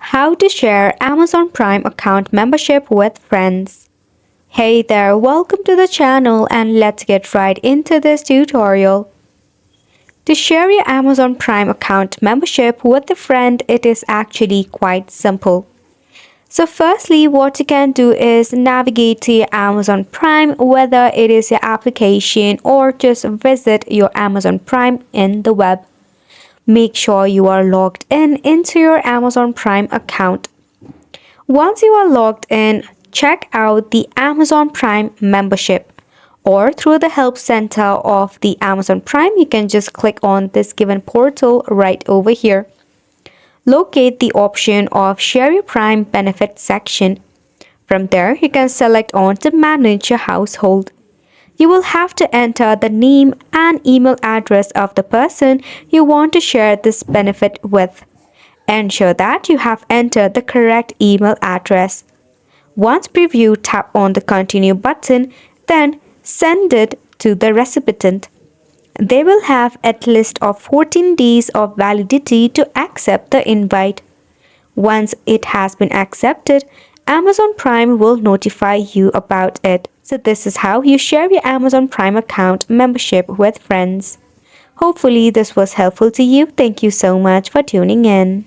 How to share Amazon Prime account membership with friends. Hey there, welcome to the channel and let's get right into this tutorial. To share your Amazon Prime account membership with a friend, it is actually quite simple. So firstly, what you can do is navigate to your Amazon Prime, whether it is your application or just visit your Amazon Prime in the web. Make sure you are logged in into your Amazon Prime account. Once you are logged in, check out the Amazon Prime membership, or through the help center of the Amazon Prime, you can just click on this given portal right over here. Locate the option of Share Your Prime Benefits section. From there, you can select on to Manage Your Household. You will have to enter the name and email address of the person you want to share this benefit with. Ensure that you have entered the correct email address. Once previewed, tap on the Continue button, then send it to the recipient. They will have at least of 14 days of validity to accept the invite. Once it has been accepted, Amazon Prime will notify you about it. So this is how you share your Amazon Prime account membership with friends. Hopefully this was helpful to you. Thank you so much for tuning in.